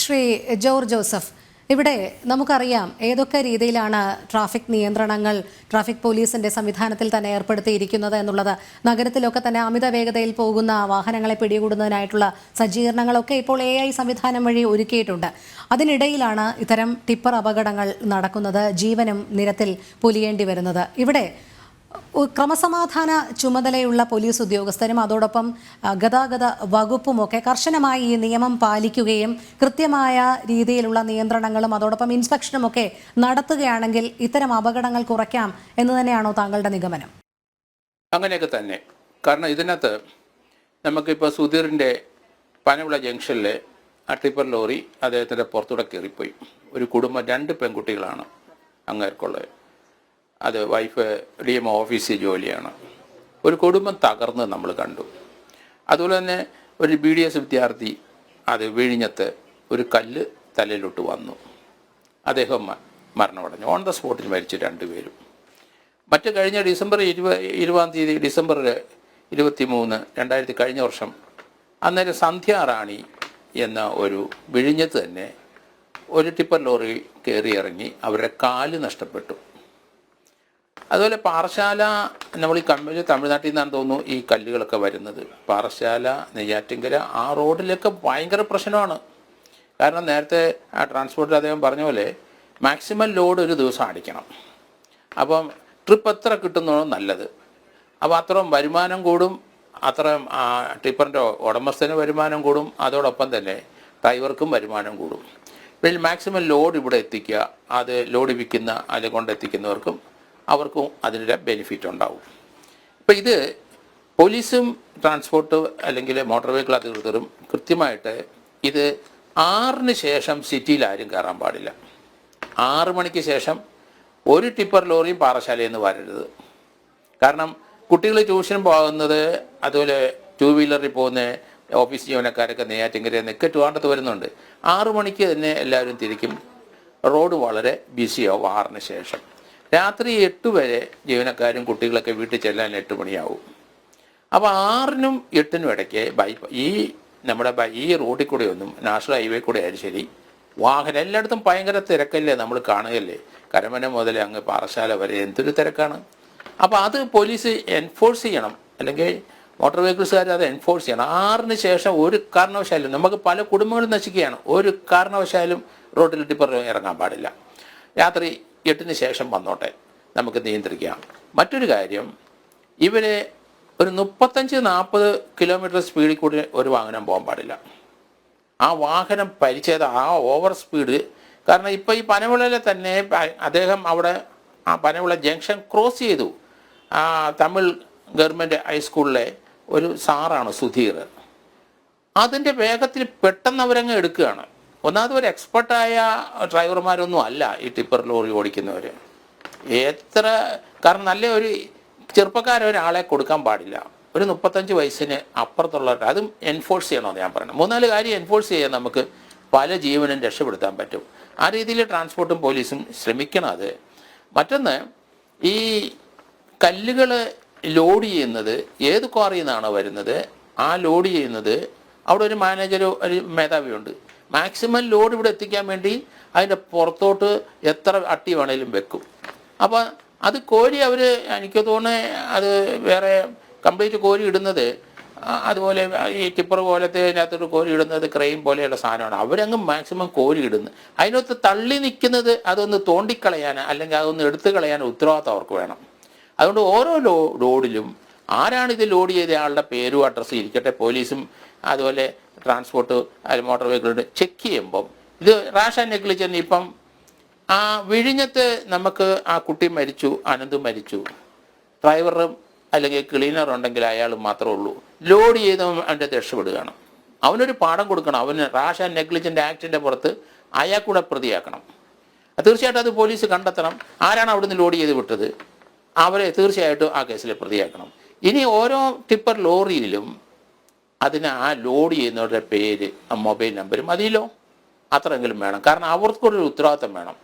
Shri George Joseph, ഇവിടെ നമുക്കറിയാം ഏതൊക്കെ രീതിയിലാണ് ട്രാഫിക് നിയന്ത്രണങ്ങൾ ട്രാഫിക് പോലീസിന്റെ സംവിധാനത്തിൽ തന്നെ ഏർപ്പെടുത്തിയിരിക്കുന്നത് എന്നുള്ളത്. നഗരത്തിലൊക്കെ തന്നെ അമിത വേഗതയിൽ പോകുന്ന വാഹനങ്ങളെ പിടികൂടുന്നതിനായിട്ടുള്ള സജ്ജീകരണങ്ങളൊക്കെ ഇപ്പോൾ AI സംവിധാനം വഴി ഒരുക്കിയിട്ടുണ്ട്. അതിനിടയിലാണ് ഇത്തരം ടിപ്പർ അപകടങ്ങൾ നടക്കുന്നത്, ജീവനും നിരത്തിൽ പൊലിയേണ്ടി വരുന്നത്. ഇവിടെ ക്രമസമാധാന ചുമതലയുള്ള പോലീസ് ഉദ്യോഗസ്ഥരും അതോടൊപ്പം ഗതാഗത വകുപ്പുമൊക്കെ കർശനമായി ഈ നിയമം പാലിക്കുകയും കൃത്യമായ രീതിയിലുള്ള നിയന്ത്രണങ്ങളും അതോടൊപ്പം ഇൻസ്പെക്ഷനുമൊക്കെ നടത്തുകയാണെങ്കിൽ ഇത്തരം അപകടങ്ങൾ കുറയ്ക്കാം എന്ന് തന്നെയാണോ താങ്കളുടെ നിഗമനം? അങ്ങനെയൊക്കെ തന്നെ. കാരണം ഇതിനകത്ത് നമുക്കിപ്പോൾ സുധീറിൻ്റെ പനവിള ജംഗ്ഷനിലെ ആ ടിപ്പർ ലോറി അദ്ദേഹത്തിൻ്റെ പുറത്തൂടെ കയറിപ്പോയി. ഒരു കുടുംബം, 2 പെൺകുട്ടികളാണ് അങ്ങേർക്കുള്ളത്. അത് വൈഫ് DMO ഓഫീസിൽ ജോലിയാണ്. ഒരു കുടുംബം തകർന്ന് നമ്മൾ കണ്ടു. അതുപോലെ തന്നെ ഒരു BDS വിദ്യാർത്ഥി അത് വിഴിഞ്ഞത്ത് ഒരു കല്ല് തലയിലോട്ട് വന്നു. അദ്ദേഹം മരണമടഞ്ഞു. ഓൺ ദ സ്പോട്ടിൽ മരിച്ചു 2 പേരും. മറ്റ് കഴിഞ്ഞ ഡിസംബർ 23, 2000 കഴിഞ്ഞ വർഷം അന്നേരം സന്ധ്യ റാണി എന്ന ഒരു വിഴിഞ്ഞത്ത് തന്നെ ഒരു ടിപ്പർ ലോറി കയറി ഇറങ്ങി അവരുടെ കാല് നഷ്ടപ്പെട്ടു. അതുപോലെ പാറശാല, നമ്മൾ ഈ തമിഴ്നാട്ടിൽ നിന്നാണ് തോന്നുന്നു ഈ കല്ലുകളൊക്കെ വരുന്നത്. പാറശാല, നെയ്യാറ്റിൻകര ആ റോഡിലൊക്കെ ഭയങ്കര പ്രശ്നമാണ്. കാരണം നേരത്തെ ആ ട്രാൻസ്പോർട്ടിൽ അദ്ദേഹം പറഞ്ഞ പോലെ മാക്സിമം ലോഡ് ഒരു ദിവസം അടിക്കണം. അപ്പം ട്രിപ്പ് എത്ര കിട്ടുന്നതോ നല്ലത്. അപ്പോൾ അത്രയും വരുമാനം കൂടും, അത്രയും ടിപ്പറിൻ്റെ ഉടമസ്ഥന് വരുമാനം കൂടും, അതോടൊപ്പം തന്നെ ഡ്രൈവർക്കും വരുമാനം കൂടും. പിന്നെ മാക്സിമം ലോഡ് ഇവിടെ എത്തിക്കുക, അത് ലോഡ് വിൽക്കുന്ന അതിൽ കൊണ്ടെത്തിക്കുന്നവർക്കും അവർക്കും അതിൻ്റെ ബെനിഫിറ്റ് ഉണ്ടാവും. ഇപ്പം ഇത് പോലീസും ട്രാൻസ്പോർട്ട് അല്ലെങ്കിൽ മോട്ടോർ വെഹിക്കിൾ അധികൃതരും കൃത്യമായിട്ട് ഇത് 6-ന് ശേഷം സിറ്റിയിൽ ആരും കയറാൻ പാടില്ല. 6 മണിക്ക് ശേഷം ഒരു ടിപ്പർ ലോറിയും പാറശാലയിൽ നിന്ന് വരരുത്. കാരണം കുട്ടികൾ ട്യൂഷൻ പോകുന്നത്, അതുപോലെ 2 വീലറിൽ പോകുന്ന ഓഫീസ് ജീവനക്കാരൊക്കെ നെയ്യാറ്റിൻകരയിൽ നിന്നൊക്കെ ട്രിവാൻഡ്രത്ത് വരുന്നുണ്ട്. 6 മണിക്ക് തന്നെ എല്ലാവരും തിരിക്കും. റോഡ് വളരെ ബിസിയാവും 6-ന് ശേഷം. രാത്രി 8 വരെ ജീവനക്കാരും കുട്ടികളൊക്കെ വീട്ടിൽ ചെല്ലാൻ 8 മണിയാവും. അപ്പോൾ 6-നും 8-നും ഇടയ്ക്ക് ഈ റോഡിൽ കൂടെ ഒന്നും, നാഷണൽ ഹൈവേ കൂടെ ആയാലും ശരി, വാഹനം എല്ലായിടത്തും ഭയങ്കര തിരക്കല്ലേ, നമ്മൾ കാണുകയല്ലേ. കരമന മുതൽ അങ്ങ് പാറശാല വരെ എന്തൊരു തിരക്കാണ്. അപ്പോൾ അത് പോലീസ് എൻഫോഴ്സ് ചെയ്യണം, അല്ലെങ്കിൽ മോട്ടോർ വെഹിക്കിൾസുകാർ അത് എൻഫോഴ്സ് ചെയ്യണം. 6-ന് ശേഷം ഒരു കാരണവശാലും, നമുക്ക് പല കുടുംബങ്ങളും നശിക്കുകയാണ്, ഒരു കാരണവശാലും റോഡിൽ ടിപ്പർ ഇറങ്ങാൻ പാടില്ല. രാത്രി 8-ന് ശേഷം വന്നോട്ടെ, നമുക്ക് നിയന്ത്രിക്കാം. മറ്റൊരു കാര്യം, ഇവരെ ഒരു 35-40 കിലോമീറ്റർ സ്പീഡിൽ കൂടി ഒരു വാഹനം പോകാൻ പാടില്ല. ആ വാഹനം പരിചയത് ആ ഓവർ സ്പീഡ്. കാരണം ഇപ്പോൾ ഈ പനവിളയിലെ തന്നെ അദ്ദേഹം അവിടെ ആ പനവിള ജംഗ്ഷൻ ക്രോസ് ചെയ്തു. തമിഴ് ഗവൺമെൻറ് ഹൈസ്കൂളിലെ ഒരു സാറാണ് സുധീർ. അതിൻ്റെ വേഗത്തിൽ പെട്ടെന്ന് അവരങ്ങ് എടുക്കുകയാണ്. ഒന്നാമത് ഒരു എക്സ്പെർട്ടായ ഡ്രൈവർമാരൊന്നും അല്ല ഈ ടിപ്പർ ലോറി ഓടിക്കുന്നവർ. കാരണം നല്ല ഒരു ചെറുപ്പക്കാരൊരാളെ കൊടുക്കാൻ പാടില്ല. ഒരു 35 വയസ്സിന് അപ്പുറത്തുള്ളവർ അതും എൻഫോഴ്സ് ചെയ്യണമെന്ന് ഞാൻ പറഞ്ഞു. 3-4 കാര്യം എൻഫോഴ്സ് ചെയ്യാൻ നമുക്ക് പല ജീവനും രക്ഷപ്പെടുത്താൻ പറ്റും. ആ രീതിയിൽ ട്രാൻസ്പോർട്ടും പോലീസും ശ്രമിക്കണം. അത് മറ്റൊന്ന്, ഈ കല്ലുകൾ ലോഡ് ചെയ്യുന്നത് ഏത് ക്വാറിയിൽ നിന്നാണോ വരുന്നത്, ആ ലോഡ് ചെയ്യുന്നത് അവിടെ ഒരു മാനേജരോ ഒരു മേധാവിയുണ്ട്. മാക്സിമം ലോഡ് ഇവിടെ എത്തിക്കാൻ വേണ്ടി അതിൻ്റെ പുറത്തോട്ട് എത്ര അട്ടി വേണേലും വെക്കും. അപ്പോൾ അത് കോരി അവർ, എനിക്ക് തോന്നുന്നത് അത് വേറെ കംപ്ലീറ്റ് കോരി ഇടുന്നത്, അതുപോലെ ഈ ടിപ്പർ പോലത്തെ അതിനകത്തൊരു കോരി ഇടുന്നത് ക്രെയിൻ പോലെയുള്ള സാധനമാണ്. അവരങ്ങ് മാക്സിമം കോരി ഇടുന്നത്. അതിനകത്ത് തള്ളി നിൽക്കുന്നത് അതൊന്ന് തോണ്ടിക്കളയാൻ അല്ലെങ്കിൽ അതൊന്ന് എടുത്തു കളയാൻ ഉത്തരവാദിത്തം അവർക്ക് വേണം. അതുകൊണ്ട് ഓരോ ലോഡിലും ആരാണ് ഇത് ലോഡ് ചെയ്ത ആളുടെ പേരും അഡ്രസ്സും ഇരിക്കട്ടെ. പോലീസും അതുപോലെ ട്രാൻസ്പോർട്ട് മോട്ടോർ വെഹിക്കിളുണ്ട് ചെക്ക് ചെയ്യുമ്പം ഇത് റാഷ് ആൻഡ് നെഗ്ലിജൻസ്. ഇപ്പം ആ വിഴിഞ്ഞത്ത് നമുക്ക് ആ കുട്ടി മരിച്ചു, അനന്ത് മരിച്ചു, ഡ്രൈവറും അല്ലെങ്കിൽ ക്ലീനർ ഉണ്ടെങ്കിൽ അയാൾ മാത്രമേ ഉള്ളൂ. ലോഡ് ചെയ്തവൻ അവൻ്റെ രക്ഷപ്പെടുകയാണ്. അവനൊരു പാഠം കൊടുക്കണം. അവന് റാഷ് ആൻഡ് നെഗ്ലിജൻ്റ് ആക്ടിൻ്റെ പുറത്ത് അയാൾക്കൂടെ പ്രതിയാക്കണം. തീർച്ചയായിട്ടും അത് പോലീസ് കണ്ടെത്തണം. ആരാണ് അവിടുന്ന് ലോഡ് ചെയ്ത് വിട്ടത്, അവരെ തീർച്ചയായിട്ടും ആ കേസിൽ പ്രതിയാക്കണം. ഇനി ഓരോ ടിപ്പർ ലോറിയിലും അതിന് ആ ലോഡ് ചെയ്യുന്നവരുടെ പേര്, മൊബൈൽ നമ്പരും അതിലോ അത്രയെങ്കിലും വേണം. കാരണം അവർക്കൊരു ഉത്തരവാദിത്തം വേണം.